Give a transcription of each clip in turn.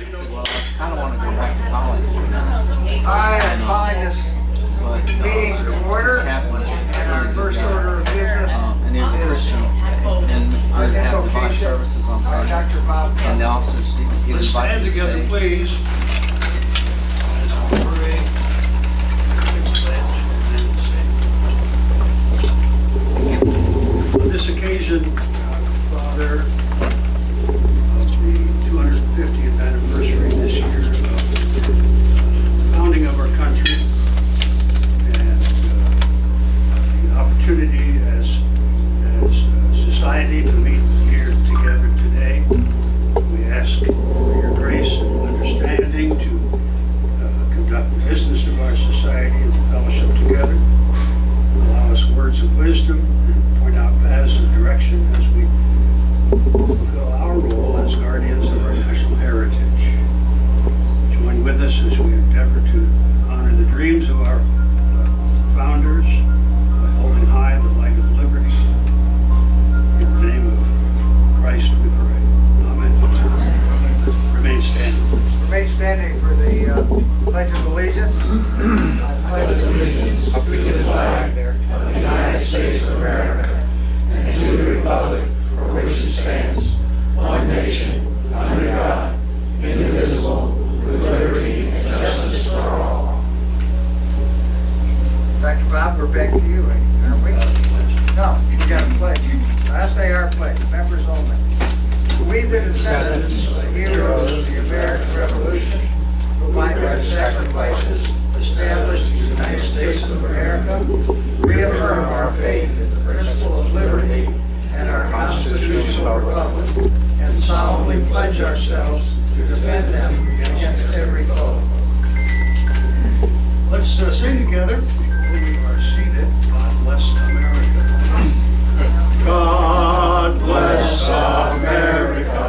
said, well, I kind of want to go back to college. I am calling this meeting to order, and our first order of business and he was a Christian, and I would have divine services on Sunday, Dr. Bob. and the officers, he Let's stand invited me to together, stay. please. As we pray, on this occasion, Father, of the 250th anniversary this year of the founding of our country, and the opportunity as a society to meet here together today, we ask for your grace and understanding to conduct the business of our society and fellowship together. Allow us words of wisdom and point out paths of direction as we fulfill our role as guardians of our national heritage. Join with us as we endeavor to honor the dreams of our founders by holding high the light of liberty. In the name of Christ we pray. Amen. Remain standing. Remain standing for the Pledge of Allegiance. I pledge allegiance to the flag of the United States of America and to the republic for which it stands, one nation, under God, indivisible, with liberty and justice for all. Dr. Bob, we're back to you, aren't we? No, we got a pledge. I say our pledge, members only. We, the descendants of the heroes of the American Revolution, who by their sacrifices established the United States of America, reaffirm our faith in the principle of liberty and our constitutional republic, and solemnly pledge ourselves to defend them against every foe. Let's sing together before we are seated. God bless America. God bless America,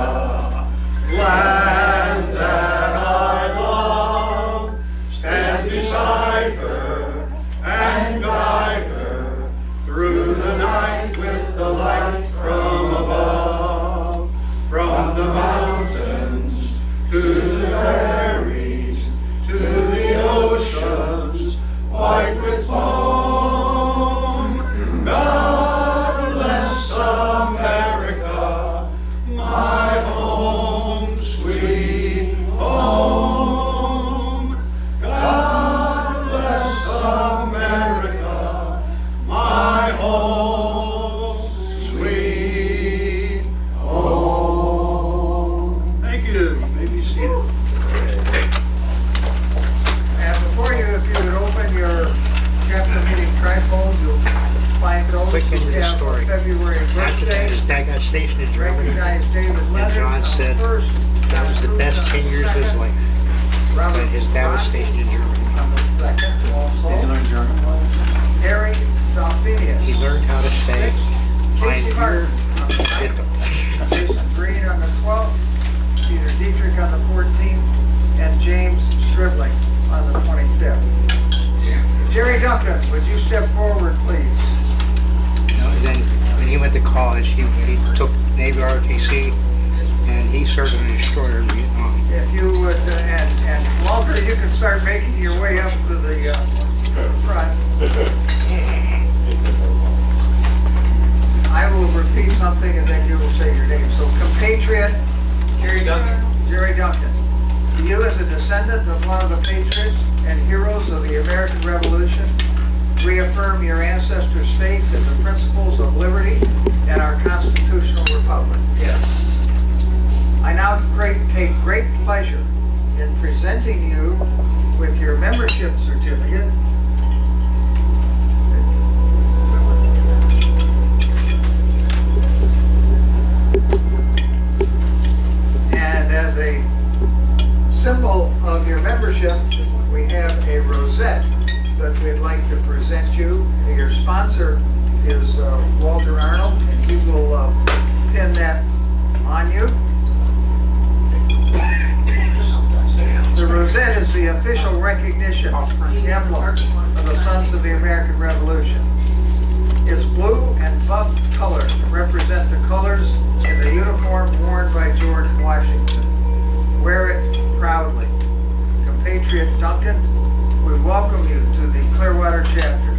land that I love. Stand beside her and guide her through the night with the light from above. From the mountains to the prairies, to the oceans, white with foam. God bless America, my home, sweet home. God bless America, my home, sweet home. Thank you. You may be seated. And before you, if you would open your chapter meeting trifold, you'll find those Quick who into the have story. a February birthday. I got stationed in Germany, Recognize David and Leonard John on the said first, that was the best 10 years of his life. Robert When his dad was Scott stationed in Germany. on the second, Did you also learn German? Harry Salfinius. He learned how to say, Casey "Mein Martin Bier, on the bitte." ninth, Jason Green on the 12th, Peter Dietrich on the 14th, and James Stribling on the 25th. Jerry Duncan, would you step forward, please? And then when he went to college, he took Navy ROTC, and he served in a destroyer in Vietnam. If you would, and Walter, you can start making your way up to the front. I will repeat something and then you will say your name. So, compatriot Jerry Duncan. Jerry Duncan, to you as a descendant of one of the patriots and heroes of the American Revolution, reaffirm your ancestors' faith in the principles of liberty and our constitutional republic. Yes. I now take great pleasure in presenting you with your membership certificate and as a symbol of your membership we have a rosette that we'd like to present you. Your sponsor is Walter Arnold, and he will pin that on you. The rosette is the official recognition emblem of the Sons of the American Revolution. Its blue and buff colors represent the colors in the uniform worn by George Washington. Wear it Duncan, we welcome you to the Clearwater chapter.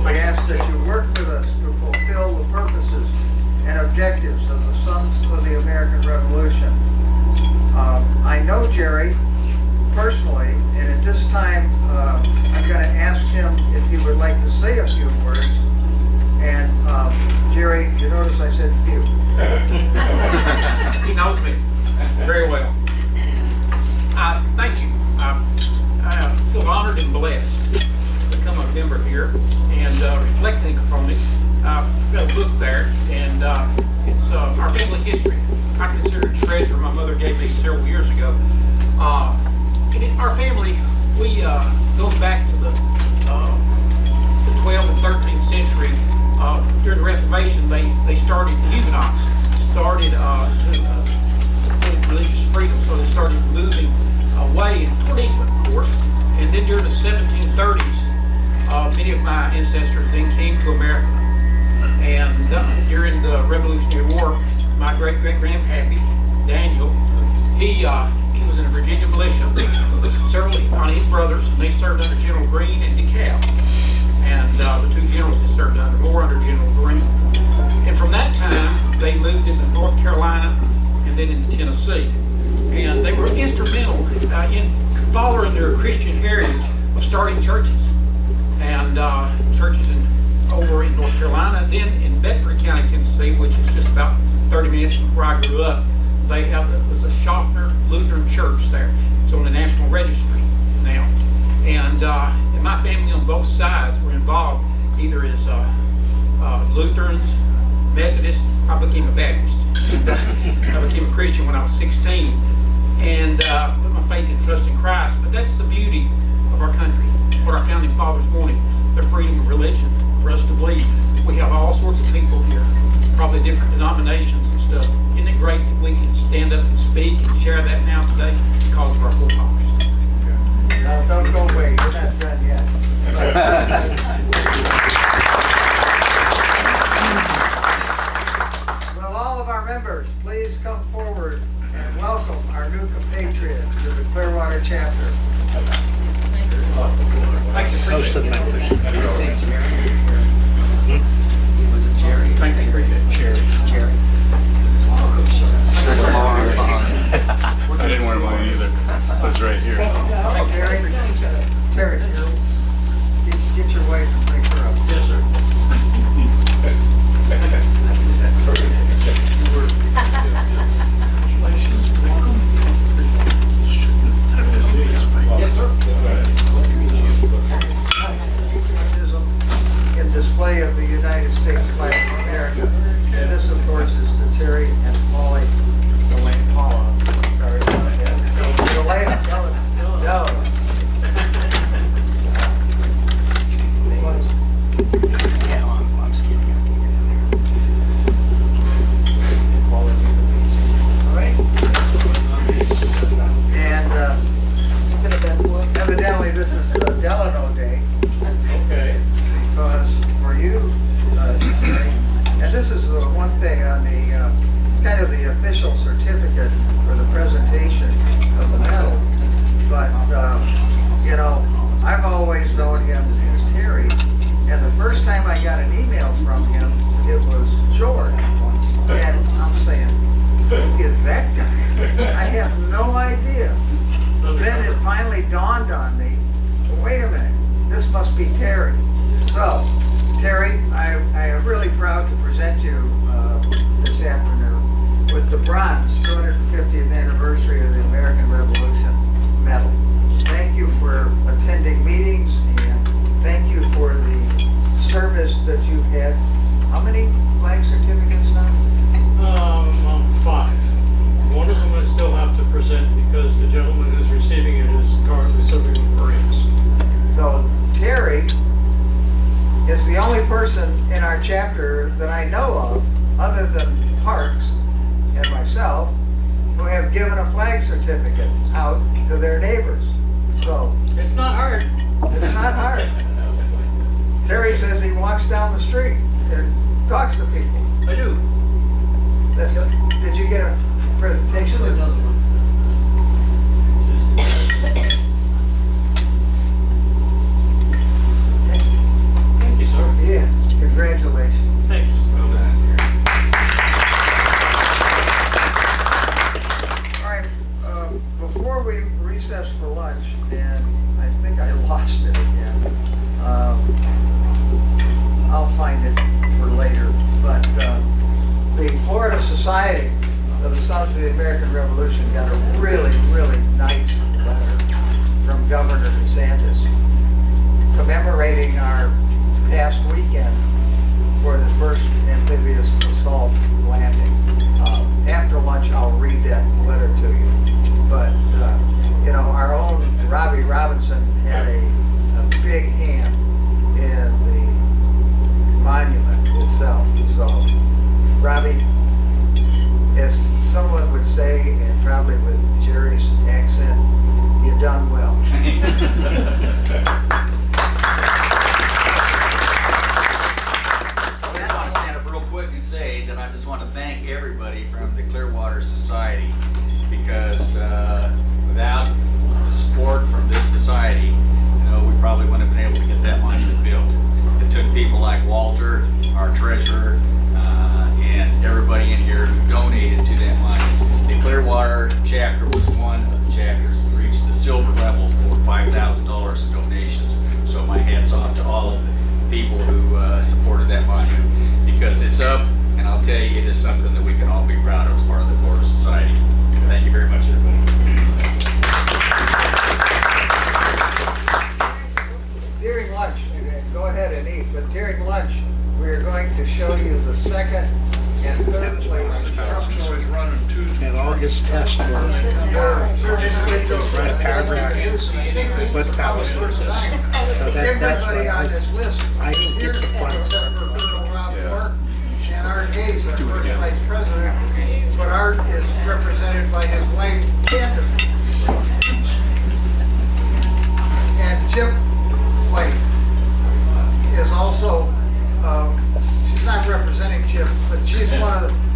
We ask that you work with us to fulfill the purposes and objectives of the Sons of the American Revolution. I know Jerry personally, and at this time, I'm going to ask him if he would like to say a few words. And Jerry, you notice I said few. He knows me very well. Thank you. I feel honored and blessed to become a member here and reflecting upon it. I've got a book there, and it's our family history. I consider it a treasure my mother gave me several years ago. Our family, we goes back to the 12th and 13th century. During the Reformation, they started, the Huguenots started religious freedom, so they started moving away toward England, of course. And then during the 1730s, many of my ancestors then came to America. And during the Revolutionary War, my great-great-grandpappy, Daniel, he was in the Virginia militia, several of his brothers, and they served under General Greene and DeKalb. And the two generals that served more under General Greene. And from that time, they moved into North Carolina and then into Tennessee. And they were instrumental in following their Christian heritage of starting churches. And churches over in North Carolina, then in Bedford County, Tennessee, which is just about 30 minutes from where I grew up, there was a Schaffner Lutheran Church there. It's on the National Registry now. And my family on both sides were involved either as Lutherans, Methodists. I became a Baptist. I became a Christian when I was 16 and put my faith and trust in Christ. But that's the beauty of our country, what our founding fathers wanted, the freedom of religion for us to believe. We have all sorts of people here, probably different denominations and stuff. Isn't it great that we can stand up and speak and share that now today because of our forefathers? No, don't go away. You're not done yet. Will all of our members please come forward and welcome our new compatriots to the Clearwater chapter. Thank you, Most of the members. Was it Jerry? Thank you, appreciate it. Jerry. I didn't wear mine either, so it's right here. Terry, get your wife and bring her up. Yes, sir. Yes, sir. In display of the United States flag of America. And this, of course, is to Terry and Molly. Paula. Sorry about that. Delaney. No. Yeah, well, I'm skinny. I can get in And evidently this is Delano Day. Okay. Because for you, Terry, and this is the one thing on the, it's kind of the official certificate for the presentation of the medal. But, you know, I've always known him as Terry. And the first time I got an email from him, it was George. And I'm saying, who is that guy? I have no idea. Then it finally dawned on me, well, wait a minute, this must be Terry. So, Terry, I am really proud to present you this afternoon with the bronze 250th anniversary of the American Revolution medal. Thank you for attending meetings and thank you for the service that you've had. How many flag certificates now? 5. One of them I still have to present because the gentleman who's receiving it is currently serving the Marines. So Terry is the only person in our chapter that I know of, other than Parks and myself, who have given a flag certificate out to their neighbors. So It's not hard. it's not hard. Terry says he walks down the street and talks to people. I do. Did you get a presentation? before we recess for lunch, and I think I lost it again. I'll find it for later, but the Florida Society of the Sons of the American Revolution got a really, really nice letter from Governor DeSantis commemorating our past weekend for the first amphibious assault landing. After lunch, I'll read that letter to you. But, you know, our own Robbie Robinson had a big hand in the monument itself. So, Robbie, as someone would say, and probably with Jerry's accent, you done well. Say that I just want to thank everybody from the Clearwater Society, because without the support from this society, you know, we probably wouldn't have been able to get that monument built. It took people like Walter, our treasurer, and everybody in here who donated to that monument. The Clearwater chapter was one of the chapters that reached the silver level for $5,000 in donations. So my hats off to all of the people who supported that monument, because it's up. And I'll tell you, it is something that we can all be proud of as part of the Florida Society. Thank you very much, everybody. During lunch, go ahead and eat, but during lunch, we are going to show you the second and third place. And all his tests were right paragraphs. But that was so that's Everybody why on this list. I didn't get the fun. And Art Gates, our first vice president, but Art is represented by his wife, Candace. And Chip White is also, she's not representing Chip, but she's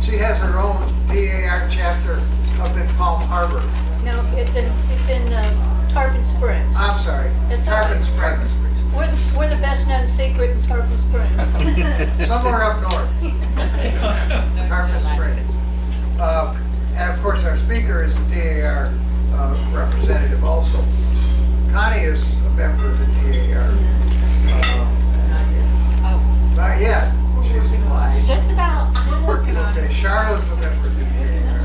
she has her own DAR chapter up in Palm Harbor. No, it's in Tarpon Springs. I'm sorry, It's all Tarpon right. Springs. We're the best known secret in Tarpon Springs. Somewhere up north. Tarpon Springs. And of course, our speaker is the DAR representative also. Connie is a member of the DAR. Not yet. She's applied. Just about. I'm working on Okay, it. Charlotte's a member of the DAR.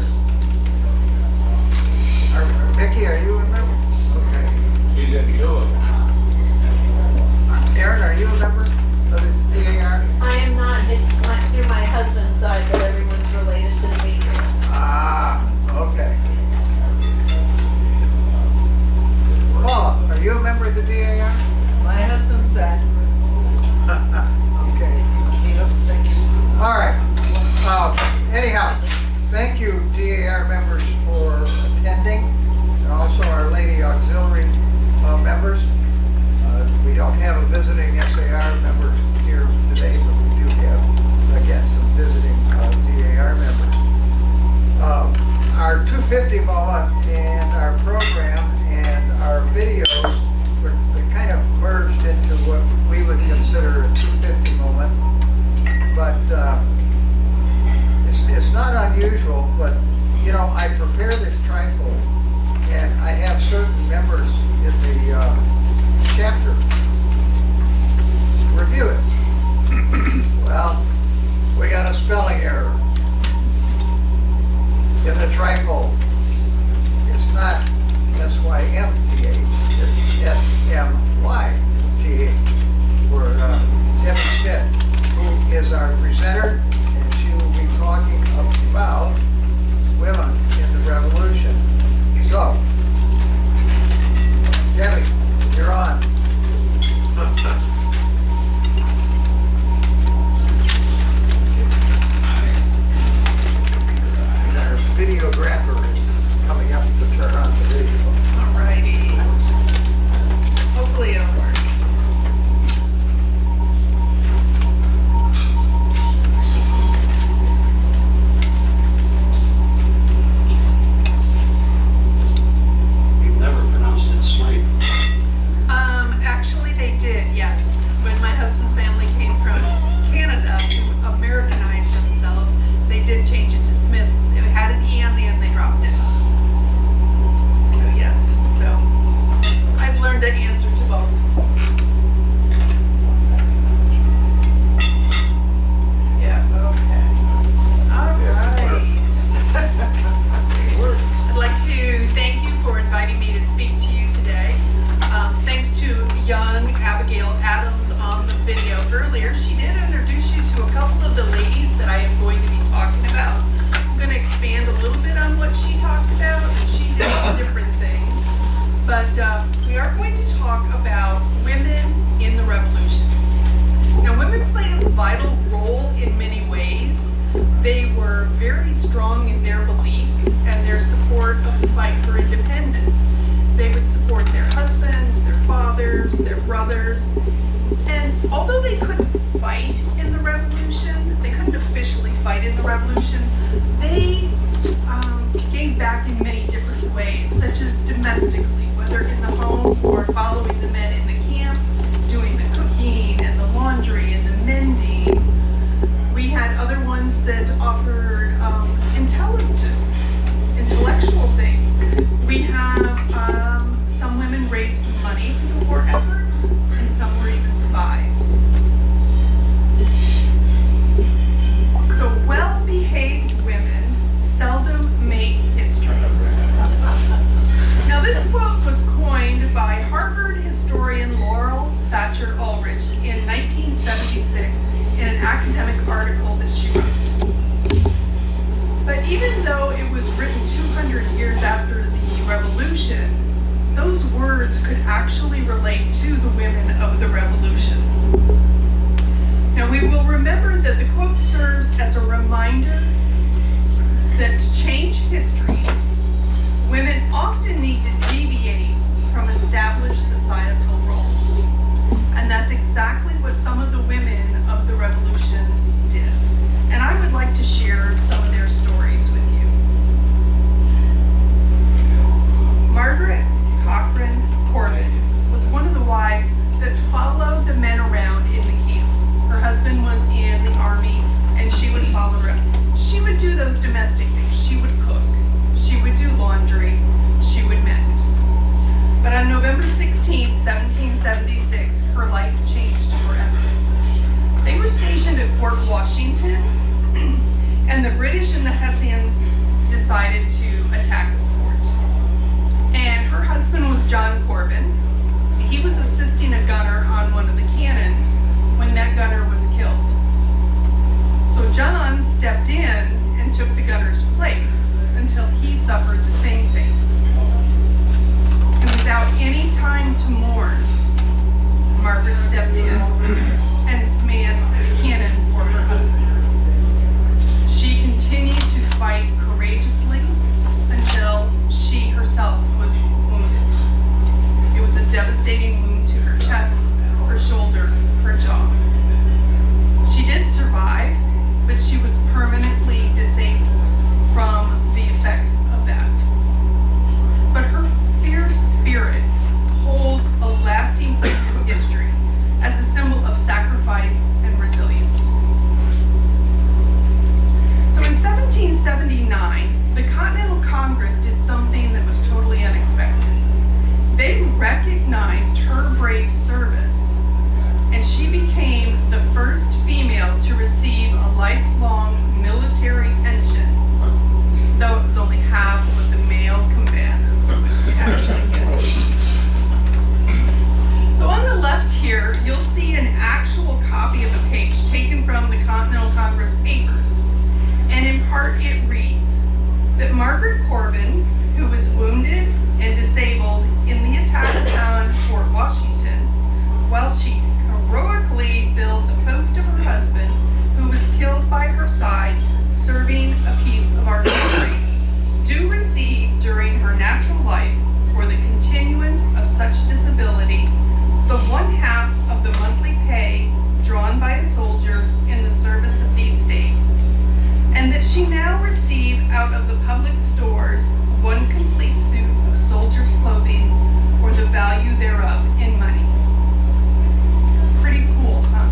Mickey, are you a member? Okay. She's in Europe. Aaron, are you a member of the DAR? I am not. It's like through my husband's side that everyone's related to the Patriots. Ah, okay. but we are going to talk about women in the Revolution. Now, women played a vital role in many ways. They were very strong in their beliefs and their support of the fight for independence. They would support their husbands, their fathers, their brothers, and although they couldn't fight in the Revolution, they couldn't officially fight in the Revolution, they gave back in many different ways, such as domestically, whether in the home or following the men in the camps, doing the cooking and the laundry and the mending. We had other ones that offered intelligence, intellectual things. We have some women raised money for the war effort, and some were even spies. So well-behaved women seldom make history. Now this quote was coined by Harvard historian Laurel Thatcher Ulrich in 1976 in an academic article that she wrote. But even though it was written 200 years after the Revolution, those words could actually relate to the women of the Revolution. Now we will remember that the quote serves as a reminder that to change history, women often need to deviate from established societal roles. And that's exactly what some of the women of the Revolution did. And I would like to share some of their stories with you. Margaret Cochrane Corbin was one of the wives that followed the men around in the camps. Her husband was in the army and she would follow her. She would do those domestic things. She would cook. She would do laundry. She would mend. But on November 16, 1776, her life changed forever. They were stationed at Fort Washington, and the British and the Hessians decided to attack the fort. And her husband was John Corbin. He was assisting a gunner on one of the cannons when that gunner was killed. So John stepped in and took the gunner's place until he suffered the same fate. And without any time to mourn, Margaret stepped in and manned the cannon for her husband. She continued to fight courageously until she herself was wounded. It was a devastating wound to her chest, her shoulder, her jaw. She did survive, but she was permanently disabled from the effects of that. But her fierce spirit holds a lasting place in history as a symbol of sacrifice and resilience. So in 1779, the Continental Congress did something that was totally unexpected. They recognized her brave service, and she became the first female to receive a lifelong military pension, though it was only half what the male combatants actually get. So on the left here, you'll see an actual copy of a page taken from the Continental Congress papers. And in part it reads that Margaret Corbin, who was wounded and disabled in the attack on Fort Washington, while she heroically filled the post of her husband, who was killed by her side, serving a piece of our country, do receive during her natural life, for the continuance of such disability, the 1/2 of the monthly pay drawn by a soldier in the service of these states, and that she now receive out of the public stores 1 complete suit of soldier's clothing, or the value thereof in money. Pretty cool, huh?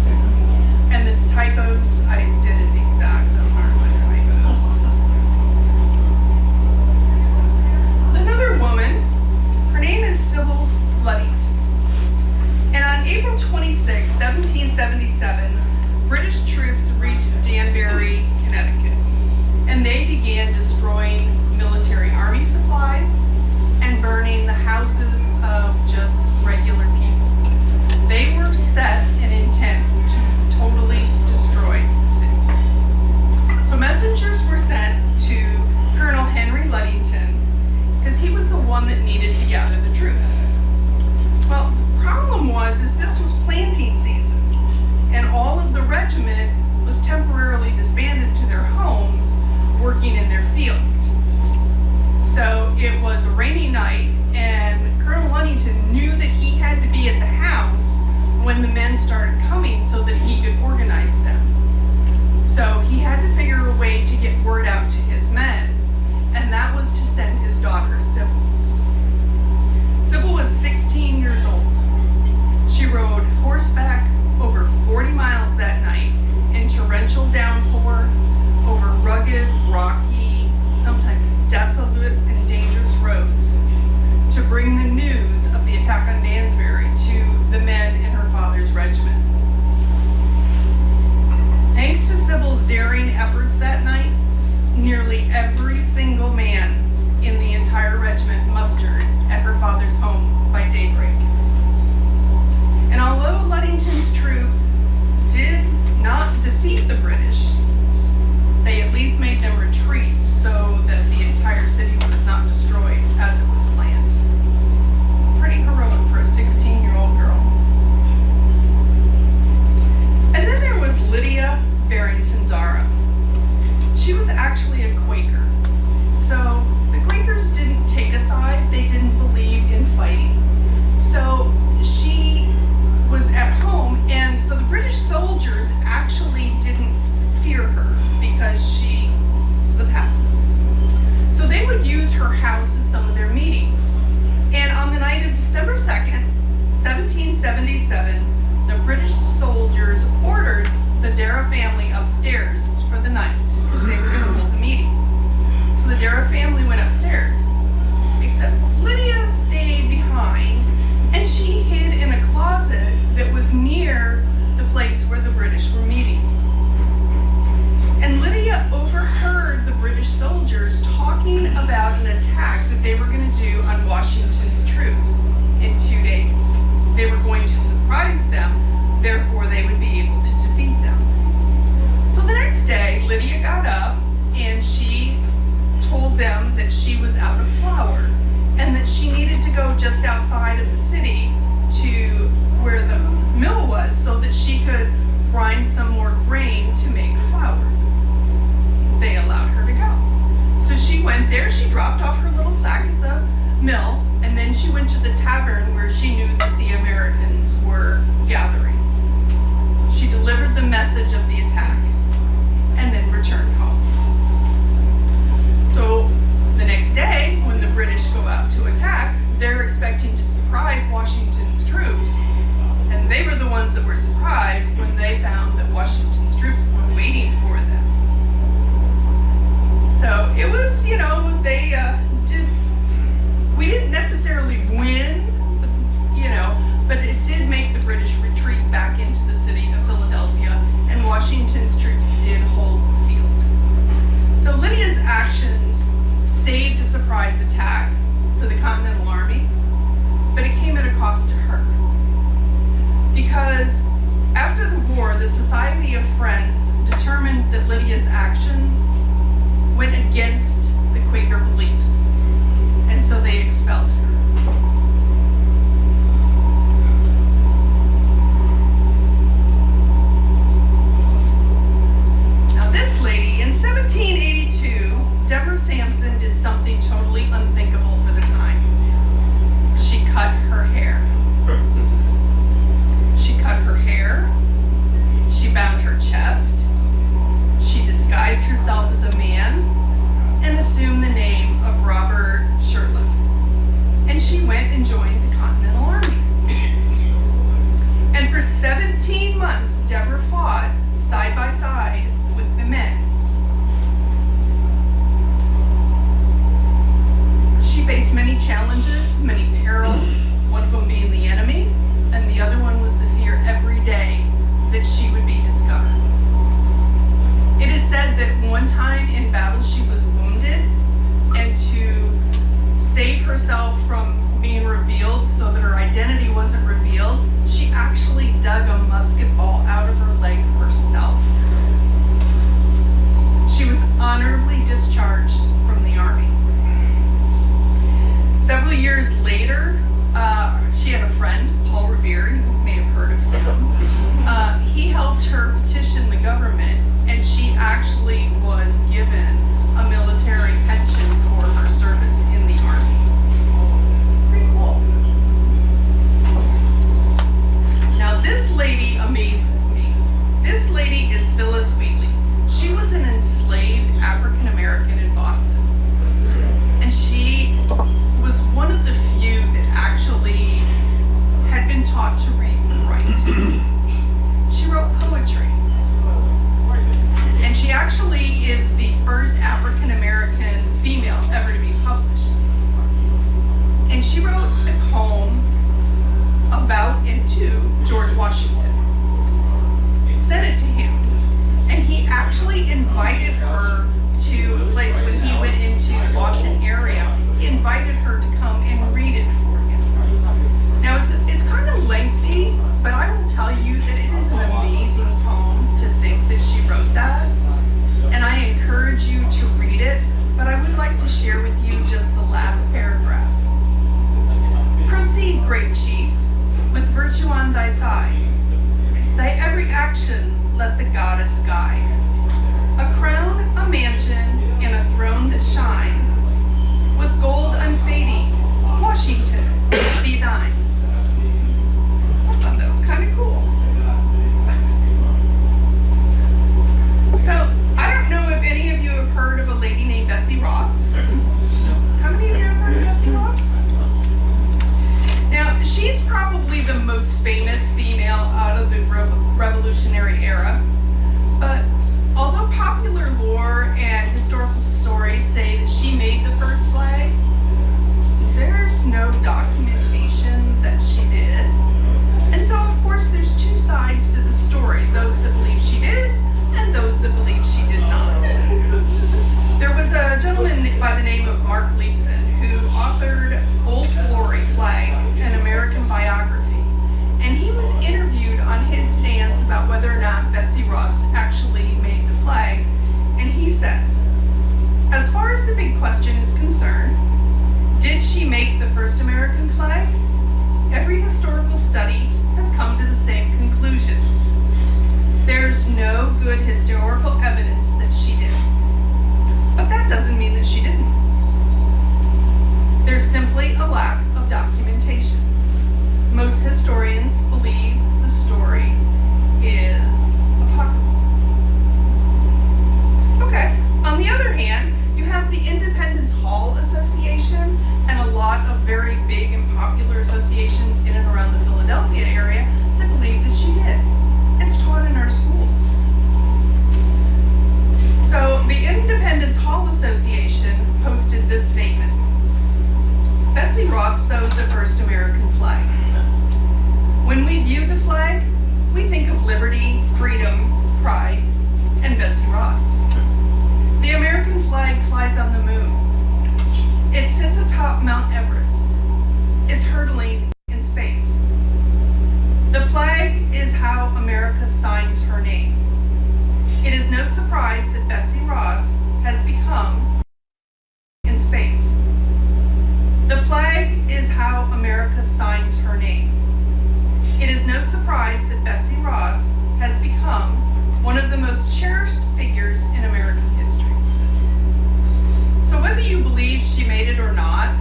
And the typos, I did it exact, those aren't the typos. So another woman, her name is Sybil Luddington. And on April 26, 1777, British troops reached Danbury, Connecticut, and they began destroying military army supplies and burning the houses of just regular people. They were set an intent to totally destroy the city. So messengers were sent to Colonel Henry Luddington, because he was the one that needed to gather the troops. Well, the problem is this was planting season, and all of the regiment was temporarily disbanded to their homes, working in their fields. So it was a rainy night, and Colonel Lunnington knew that he had to be at the house when the men started coming so that he could organize them. So he had to figure a way to get word out to his men, and that was to send his daughter, Sybil. Sybil was 16 years old. She rode horseback over 40 miles that night in torrential downpour, over rugged, rocky, sometimes desolate and dangerous roads to bring the news of the attack on Dansbury to the men in her father's regiment. Thanks to Sybil's daring efforts that night, nearly every single man in the entire regiment mustered at her father's home by daybreak. And although Ludington's troops did not defeat the British, they at least made them retreat so that the entire city was not destroyed as it was planned. Pretty heroic for a 16-year-old girl. And then there was Lydia Barrington Dara. She was actually a Quaker. So the Quakers didn't take a side, they didn't believe in fighting. So she was at home, and so the British soldiers actually didn't fear her because she was a pacifist. So they would use her house as some of their meetings. And on the night of December 2nd, 1777, the British soldiers ordered the Dara family upstairs for the night because they were going to hold the meeting. So the Dara family went upstairs, except Lydia stayed behind, and she hid in a closet that was near the place where the British were meeting. And Lydia overheard the British soldiers talking about an attack that they were going to do on Washington's troops in 2 days. They were going to surprise them, therefore they would be able to defeat them. So the next day, Lydia got up and she told them that she was out of flour and that she needed to go just outside of the city to where the mill was so that she could grind some more grain to make flour. They allowed her to go. So she went there, she dropped off her little sack at the mill, and then she went to the tavern where she knew that the Americans were gathering. She delivered the message of the attack and then returned home. So the next day, when the British go out to attack, they're expecting to surprise Washington's troops. And they were the ones that were surprised when they found that Washington's troops were waiting for them. So it was, we didn't necessarily win, but it did make the British retreat back into the city of Philadelphia, and Washington's troops did hold the field. So Lydia's actions saved a surprise attack for the Continental Army, but it came at a cost to her. Because after the war, the Society of Friends determined that Lydia's actions went against the Quaker beliefs, and so they expelled her. Now this lady, in 1782, Deborah Sampson did something totally unthinkable for the time. She cut her hair. She cut her hair, she bound her chest, she disguised herself as a man, and assumed the name of Robert Shirtliff. And she went and joined the Continental Army. And for 17 months, Deborah fought side by side with the men. She faced many challenges, many perils, one of them being the enemy, and the other one was the fear every day that she would be discovered. It is said that one time in battle she was wounded, and to save herself from being revealed so that her identity wasn't revealed, she actually dug a musket ball out of her leg herself. She was honorably discharged from the army. Several years later, She had a friend, Paul Revere, you may have heard of him. He helped her petition the government, and she actually was given a military pension for her service in the Army. Pretty cool. Now this lady amazes me. This lady is Phyllis Wheatley. She was an enslaved African American in Boston. And she was one of the few that actually had been taught to read and write. She wrote poetry. And she actually is the first African American female ever to be published. And she wrote a poem about and to George Washington. Sent it to him. And he actually invited her to a place when he went into the Boston area. He invited her to come and read it for him. Now it's kind of lengthy, but I will tell you that it is an amazing poem to think that she wrote that. And I encourage you to read it, but I would like to share with you just the last paragraph. Proceed, great chief, with virtue on thy side. Thy every action let the goddess guide. A crown, a mansion, and a throne that shine, with gold unfading, Washington, be thine. I thought that was kind of cool. So, I don't know if any of you have heard of a lady named Betsy Ross. How many of you have heard of Betsy Ross? Now, she's probably the most famous female out of the Revolutionary era, but although popular lore and historical stories say that she made the first flag, there's no documentation that she did. And so, of course, there's two sides to the story, those that believe she did and those that believe she did not. There was a gentleman by the name of Mark Leibson who authored Old Glory Flag, an American biography. And he was interviewed on his stance about whether or not Betsy Ross actually made the flag. And he said, as far as the big question is concerned, did she make the first American flag? Every historical study has come to the same conclusion. There's no good historical evidence that she did. But that doesn't mean that she didn't. There's simply a lack of documentation. Most historians believe the story is apocryphal. Okay, on the other hand, you have the Independence Hall Association and a lot of very big and popular associations in and around the Philadelphia area that believe that she did. It's taught in our schools. So the Independence Hall Association posted this statement. Betsy Ross sewed the first American flag. When we view the flag, we think of liberty, freedom, pride, and Betsy Ross. The American flag flies on the moon. It sits atop Mount Everest, is hurtling in space. The flag is how America signs her name. It is no surprise that Betsy Ross has become in space. The flag is how America signs her name. It is no surprise that Betsy Ross has become one of the most cherished figures in American history. So whether you believe she made it or not,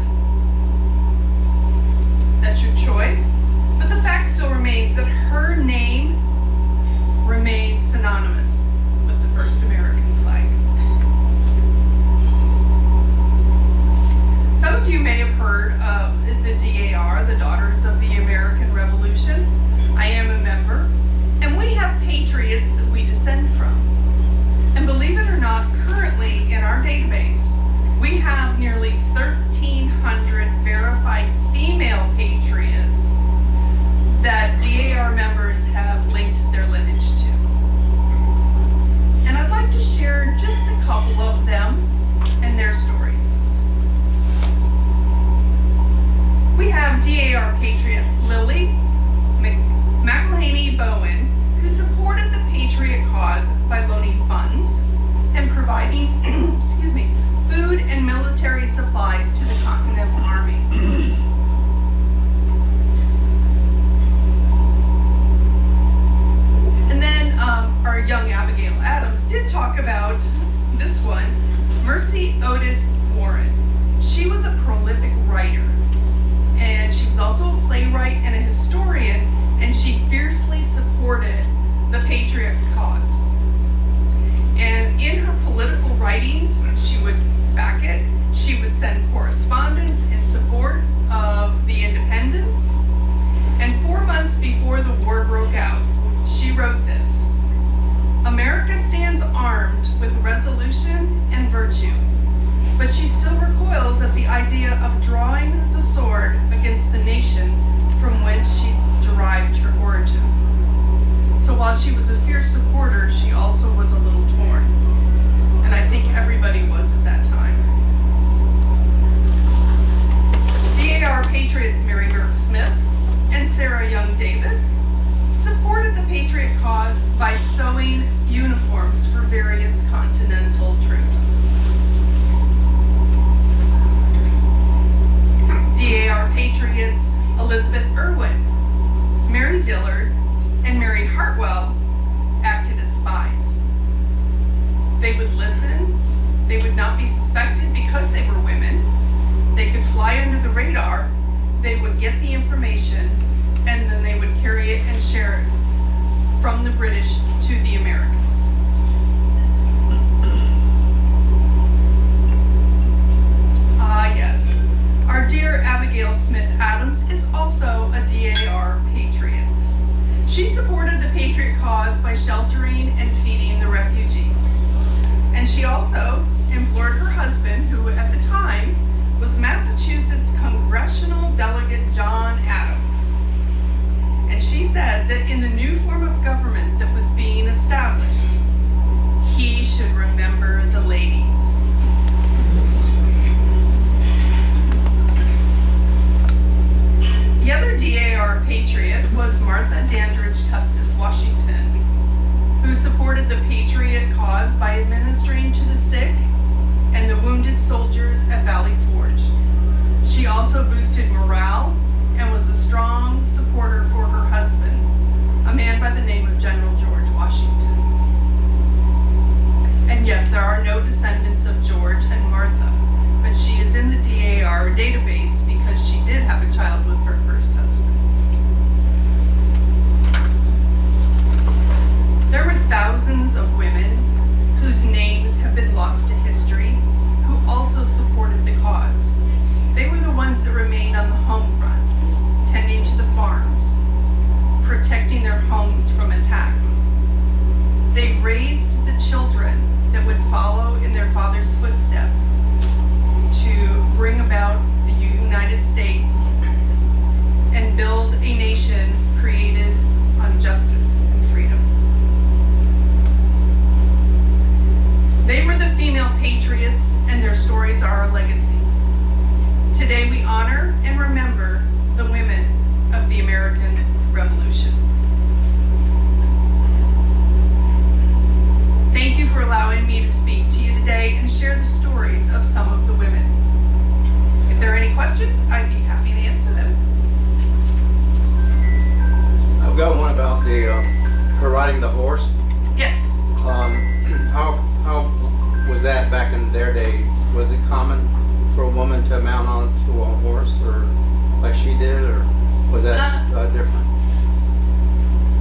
that's your choice. But the fact still remains that her name remains synonymous with the first American flag. Some of you may have heard of the DAR, the Daughters of the American Revolution. I am a member, and we have patriots that we descend from. And believe it or not, currently in our database, we have nearly 1,300 verified female patriots that DAR members have linked their lineage to. And I'd like to share just a couple of them and their stories. We have DAR patriot Lily McElhaney Bowen, who supported the patriot cause by loaning funds and providing food and military supplies to the Continental Army. playwright and a historian, and she fiercely supported the patriot cause. And in her political writings, she would back it. She would send correspondence in support of the independence. And 4 months before the war broke out, she wrote this: "America stands armed with resolution and virtue, but she still recoils at the idea of drawing the sword against the nation from whence she derived her origin." So while she was a fierce supporter, she also was a little torn. And I think everybody was at that time. DAR patriots Mary Burke Smith and Sarah Young Davis supported the patriot cause by sewing uniforms for various continental troops. DAR patriots Elizabeth Irwin, Mary Dillard, and Mary Hartwell acted as spies. They would listen, they would not be suspected because they were women, they could fly under the radar, they would get the information, and then they would carry it and share it from the British to the Americans. Yes. Our dear Abigail Smith Adams is also a DAR patriot. She supported the patriot cause by sheltering and feeding the refugees. And she also implored her husband, who at the time was Massachusetts Congressional Delegate John Adams. And she said that in the new form of government that was being established, he should remember the ladies. The other DAR patriot was Martha Dandridge Custis Washington, who supported the patriot cause by administering to the sick and the wounded soldiers at Valley Forge. She also boosted morale and was a strong supporter for her husband, a man by the name of General George Washington. And yes, there are no descendants of George and Martha, but she is in the DAR database because she did have a child with her first husband. There were thousands of women whose names have been lost to history who also supported the cause. They were the ones that remained on the home front, tending to the farms, protecting their homes from attack. They raised the children that would follow in their father's footsteps to bring about the United States and build a nation created on justice and freedom. They were the female patriots, and their stories are our legacy. Today we honor and remember the women of the American Revolution. Thank you for allowing me to speak to you today and share the stories of some of the women. If there are any questions, I'd be happy to answer them. I've got one about her riding the horse. Yes. How was that back in their day? Was it common for a woman to mount onto a horse, or like she did, or was that different?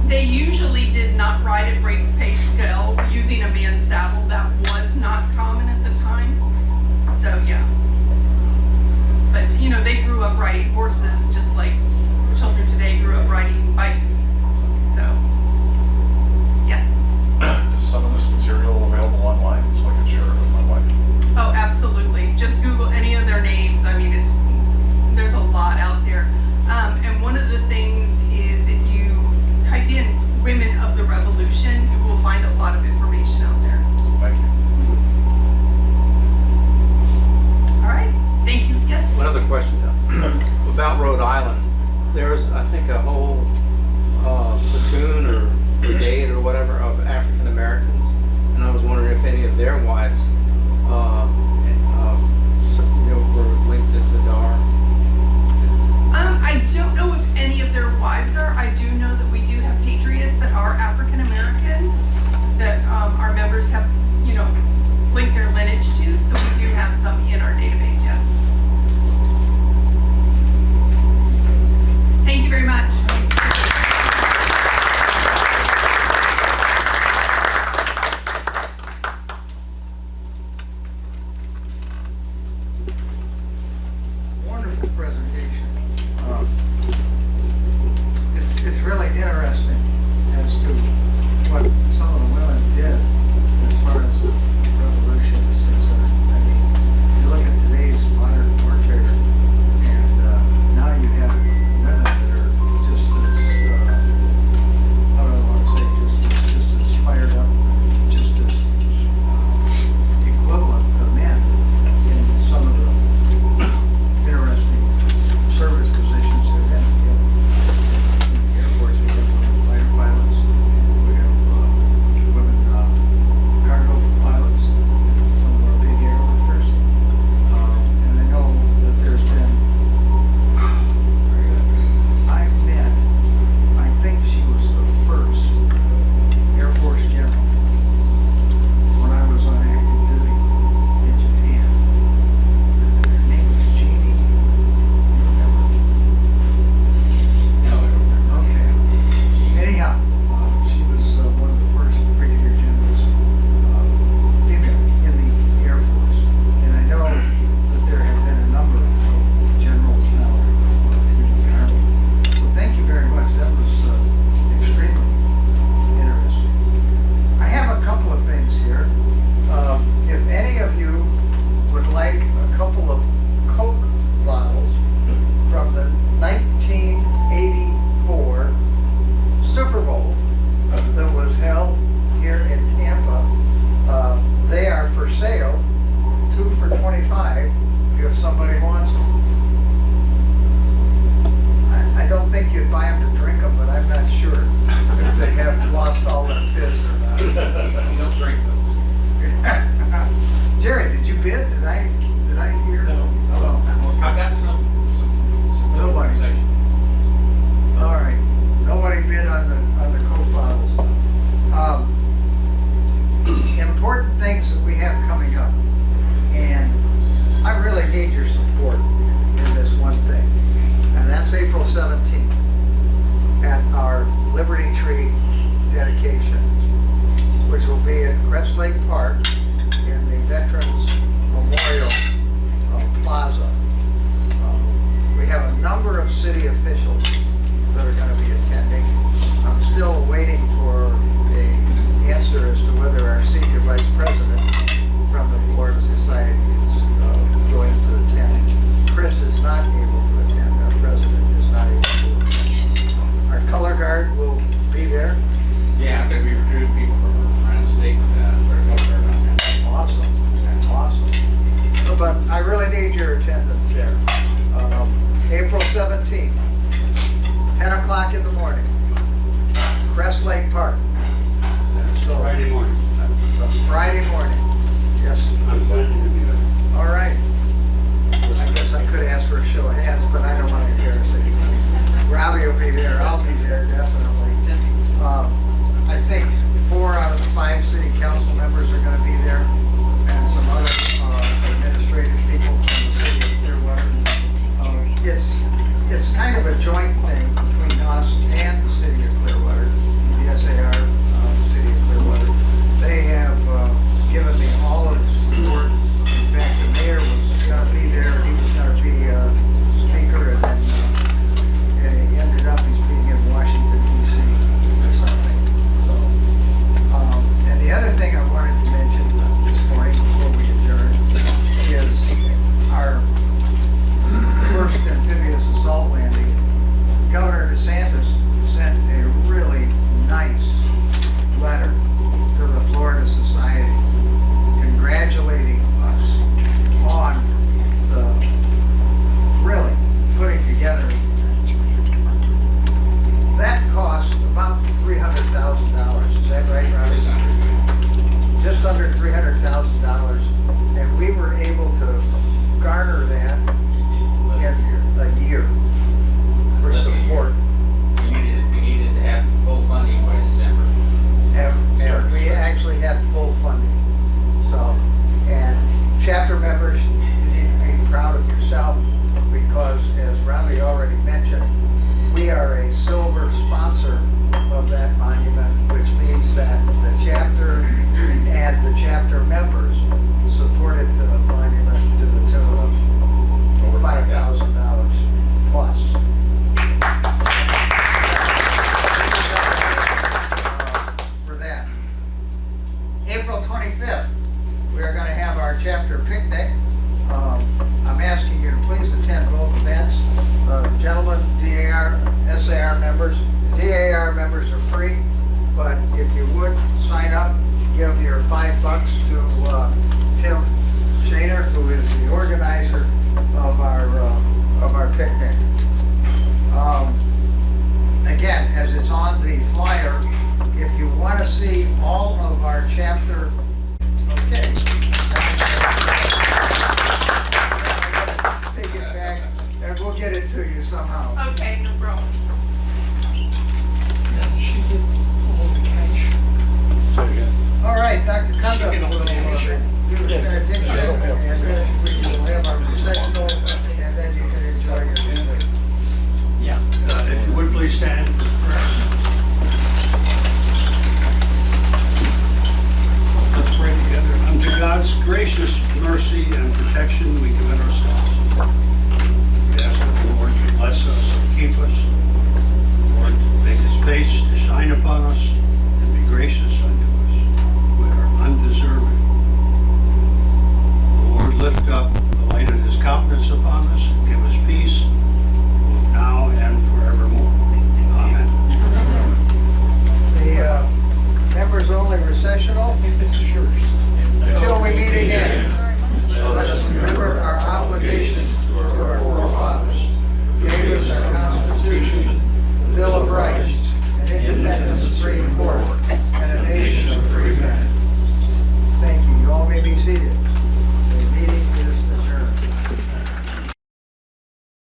They usually did not ride at great pay scale using a man's saddle. That was not common at the time. So yeah. But you know, they grew up riding horses just like children today grew up riding bikes. So yes. Is some of this material available online so I can share it with my wife? Oh, absolutely. Just Google any of their names. I mean, there's a lot out there. And one of the things is if you type in women of the revolution, you will find a lot of information out there. Thank you. All right. Thank you. Yes? One other question about Rhode Island. There's, I think, a whole platoon or brigade or whatever of African Americans, and I was wondering if any of their wives were linked into DAR. I don't know if any of their wives are. I do know that we do have patriots that are African American that our members have, linked their lineage to. So we do have some in our database, yes. Thank you very much. really interesting as to what some of the women did as far as the revolution is concerned. I mean, you look at today's modern warfare, and now you have women that are just as, how do I want to say, just as fired up, just as equivalent to men in some of the interesting service positions they're in. In the Air Force, we have women fighter pilots, we have women cargo pilots, some of our big airlifters. And I know that there's been, I met, I think she was the first Air Force general when I was on active duty in Japan. Her name was Jeannie. You remember? No, I don't remember. Okay. Anyhow, she was one of the first brigadier generals, female in the Air Force. And I know that there have been a number of generals now in the Army. So thank you very much. That was extremely interesting. I have a couple of things here. If any of you would like a couple of Coke bottles from the 1984 Super Bowl that was held here in Tampa, they are for sale, 2 for $25, if somebody wants them. I don't think you'd buy them to drink them, but I'm not sure if they have lost all their fizz or not. You don't drink those. Jerry, did you bid? Did I hear? No. Oh, I got some Nobody. organization. all right. Nobody bid on the Coke bottles. Important things that we have coming up, and I really need your support in this one thing, and that's April 17th at our Liberty Tree dedication, which will be at Crest Lake Park in the Veterans Memorial Plaza. We have a number of city officials that are going to be attending. I'm still waiting for an answer as to whether our senior vice president from the Florida Society is going to attend. Chris is not able to attend. Our president is not able to attend. Our color guard will be there. Yeah, but we recruited people from around the state, for a couple of Awesome. Awesome. But I really need your attendance there. April 17th, 10 o'clock in the morning, Crest Lake Park. So, Friday morning. so Friday morning. Yes. I'm planning to be there. All right. I guess I could ask for a show of hands, but I don't want to embarrass anybody. Robbie will be there. I'll be there, definitely. I think 4 out of the 5 city council members are going to be there, and some other administrative people from the city of Clearwater. It's kind of a joint thing between us and the city of Clearwater, the SAR city of Clearwater. They have given me all of the support. In fact, the mayor was going to be there. He was going to be speaker, and then he ended up being in Washington, D.C. or something. So, and the other thing I wanted to mention this morning before we adjourn is our first amphibious assault landing. Governor DeSantis sent a Okay, no problem. She did all the cash. All right, Dr. Cunda will do the benediction, and then we will have our processional, and then you can enjoy your dinner. If you would please stand